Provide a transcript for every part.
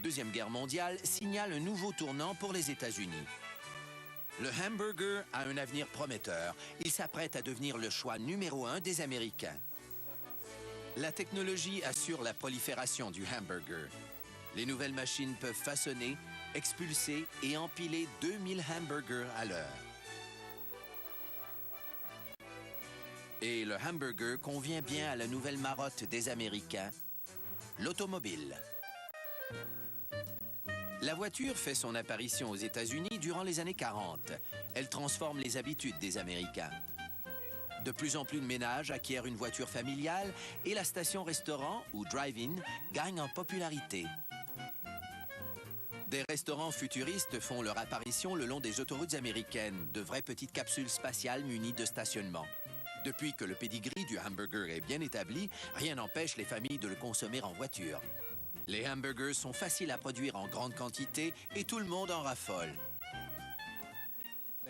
Deuxième Guerre mondiale signale un nouveau tournant pour les États-Unis. Le hamburger a un avenir prometteur. Il s'apprête à devenir le choix numéro 1 des Américains. La technologie assure la prolifération du hamburger. Les nouvelles machines peuvent façonner, expulser et empiler 2000 hamburgers à l'heure. Et le hamburger convient bien à la nouvelle marotte des Américains, l'automobile. La voiture fait son apparition aux États-Unis durant les années 40. Elle transforme les habitudes des Américains. De plus en plus de ménages acquièrent une voiture familiale et la station-restaurant, ou drive-in, gagne en popularité. Des restaurants futuristes font leur apparition le long des autoroutes américaines, de vraies petites capsules spatiales munies de stationnement. Depuis que le pédigree du hamburger est bien établi, rien n'empêche les familles de le consommer en voiture. Les hamburgers sont faciles à produire en grande quantité et tout le monde en raffole.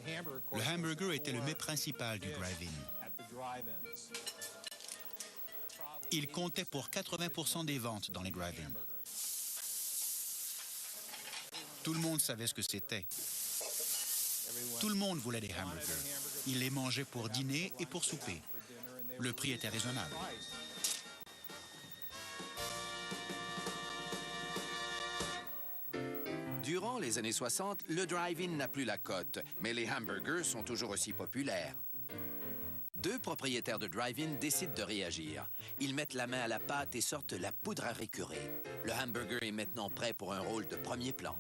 Le hamburger était le mets principal du drive-in. Il comptait pour 80% des ventes dans les drive-in. Tout le monde savait ce que c'était. Tout le monde voulait des hamburgers. Ils les mangeaient pour dîner et pour souper. Le prix était raisonnable. Durant les années 60, le drive-in n'a plus la cote, mais les hamburgers sont toujours aussi populaires. Deux propriétaires de drive-in décident de réagir. Ils mettent la main à la pâte et sortent la poudre à récurer. Le hamburger est maintenant prêt pour un rôle de premier plan.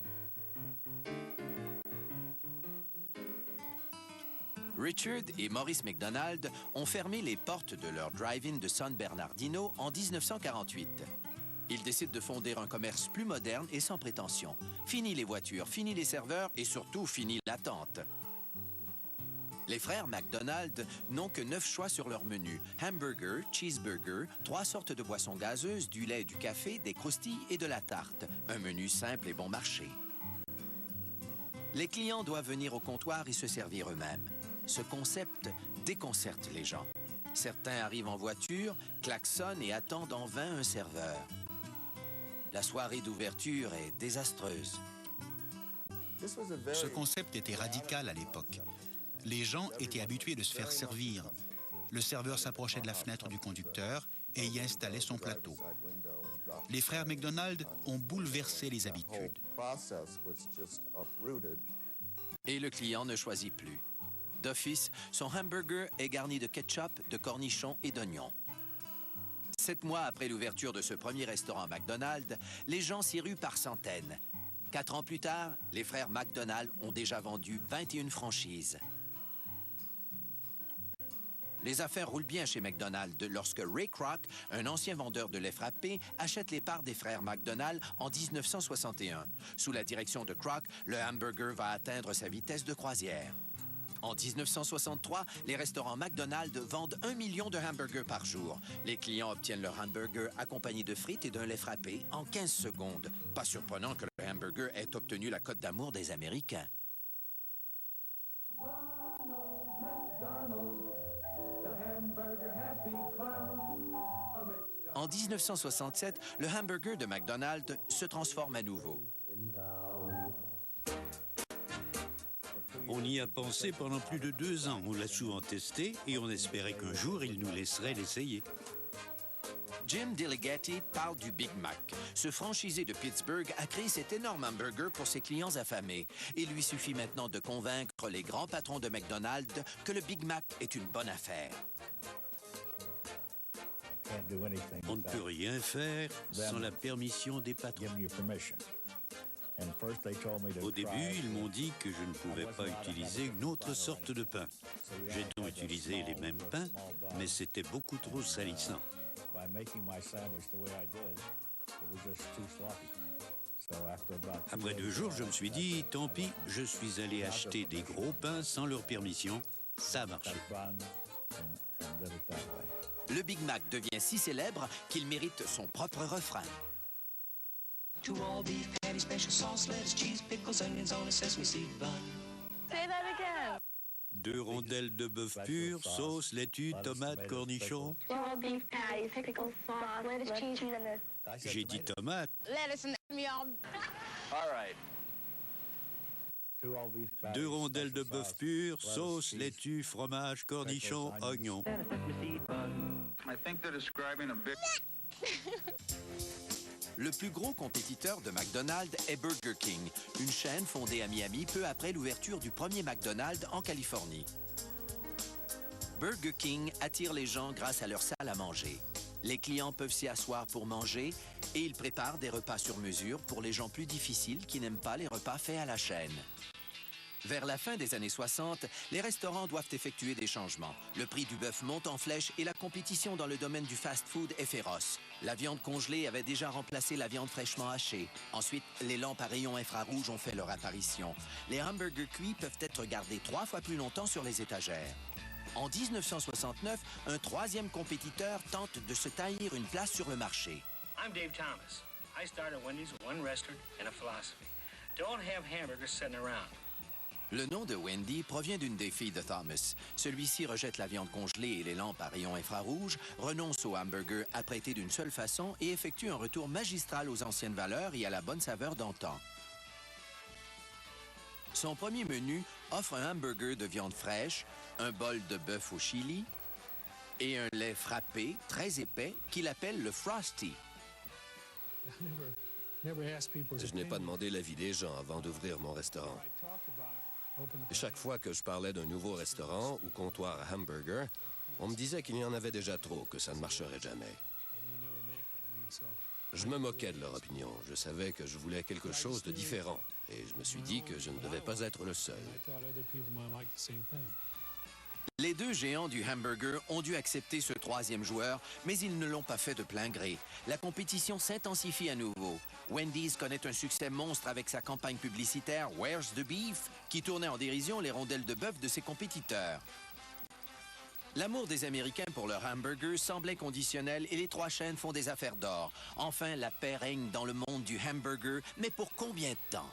Richard et Maurice McDonald ont fermé les portes de leur drive-in de San Bernardino en 1948. Ils décident de fonder un commerce plus moderne et sans prétention. Fini les voitures, fini les serveurs et surtout fini l'attente. Les frères McDonald n'ont que 9 choix sur leur menu. Hamburger, cheeseburger, 3 sortes de boissons gazeuses, du lait, du café, des croustilles et de la tarte. Un menu simple et bon marché. Les clients doivent venir au comptoir et se servir eux-mêmes. Ce concept déconcerte les gens. Certains arrivent en voiture, klaxonnent et attendent en vain un serveur. La soirée d'ouverture est désastreuse. Ce concept était radical à l'époque. Les gens étaient habitués de se faire servir. Le serveur s'approchait de la fenêtre du conducteur et y installait son plateau. Les frères McDonald ont bouleversé les habitudes. Et le client ne choisit plus. D'office, son hamburger est garni de ketchup, de cornichons et d'oignons. 7 mois après l'ouverture de ce premier restaurant McDonald's, les gens s'y ruent par centaines. 4 ans plus tard, les frères McDonald ont déjà vendu 21 franchises. Les affaires roulent bien chez McDonald's lorsque Ray Kroc, un ancien vendeur de lait frappé, achète les parts des frères McDonald en 1961. Sous la direction de Kroc, le hamburger va atteindre sa vitesse de croisière. En 1963, les restaurants McDonald's vendent 1 million de hamburgers par jour. Les clients obtiennent leur hamburger accompagné de frites et d'un lait frappé en 15 secondes. Pas surprenant que le hamburger ait obtenu la cote d'amour des Américains. En 1967, le hamburger de McDonald's se transforme à nouveau. On y a pensé pendant plus de 2 ans. On l'a souvent testé et on espérait qu'un jour, il nous laisserait l'essayer. Jim Delegati parle du Big Mac. Ce franchisé de Pittsburgh a créé cet énorme hamburger pour ses clients affamés. Il lui suffit maintenant de convaincre les grands patrons de McDonald's que le Big Mac est une bonne affaire. On ne peut rien faire sans la permission des patrons. Au début, ils m'ont dit que je ne pouvais pas utiliser une autre sorte de pain. J'ai donc utilisé les mêmes pains, mais c'était beaucoup trop salissant. Après 2 jours, je me suis dit, tant pis, je suis allé acheter des gros pains sans leur permission. Ça a marché. Le Big Mac devient si célèbre qu'il mérite son propre refrain. To all beef patty, special sauce, lettuce, cheese, pickles, onions on a sesame seed bun. Say that again. 2 rondelles de bœuf pur, sauce, laitue, tomate, cornichons. 2 all beef patties, pickles, sauce, lettuce, cheese, and J'ai dit tomate. lettuce and 2 rondelles de bœuf pur, sauce, laitue, fromage, cornichons, oignons. Le plus gros compétiteur de McDonald's est Burger King, une chaîne fondée à Miami peu après l'ouverture du premier McDonald's en Californie. Burger King attire les gens grâce à leur salle à manger. Les clients peuvent s'y asseoir pour manger et ils préparent des repas sur mesure pour les gens plus difficiles qui n'aiment pas les repas faits à la chaîne. Vers la fin des années 60, les restaurants doivent effectuer des changements. Le prix du bœuf monte en flèche et la compétition dans le domaine du fast-food est féroce. La viande congelée avait déjà remplacé la viande fraîchement hachée. Ensuite, les lampes à rayons infrarouges ont fait leur apparition. Les hamburgers cuits peuvent être gardés 3 fois plus longtemps sur les étagères. En 1969, un troisième compétiteur tente de se taillir une place sur le marché. I'm Dave Thomas. I started Wendy's with one restaurant and a philosophy. Don't have hamburgers sitting around. Le nom de Wendy provient d'une des filles de Thomas. Celui-ci rejette la viande congelée et les lampes à rayons infrarouges, renonce au hamburger apprêté d'une seule façon et effectue un retour magistral aux anciennes valeurs et à la bonne saveur d'antan. Son premier menu offre un hamburger de viande fraîche, un bol de bœuf au chili et un lait frappé, très épais, qu'il appelle le Frosty. Je n'ai pas demandé l'avis des gens avant d'ouvrir mon restaurant. Chaque fois que je parlais d'un nouveau restaurant ou comptoir à hamburger, on me disait qu'il y en avait déjà trop, que ça ne marcherait jamais. Je me moquais de leur opinion. Je savais que je voulais quelque chose de différent. Et je me suis dit que je ne devais pas être le seul. Les 2 géants du hamburger ont dû accepter ce troisième joueur, mais ils ne l'ont pas fait de plein gré. La compétition s'intensifie à nouveau. Wendy's connaît un succès monstre avec sa campagne publicitaire « Where's the Beef ?» qui tournait en dérision les rondelles de bœuf de ses compétiteurs. L'amour des Américains pour leur hamburger semble inconditionnel et les 3 chaînes font des affaires d'or. Enfin, la paix règne dans le monde du hamburger, mais pour combien de temps?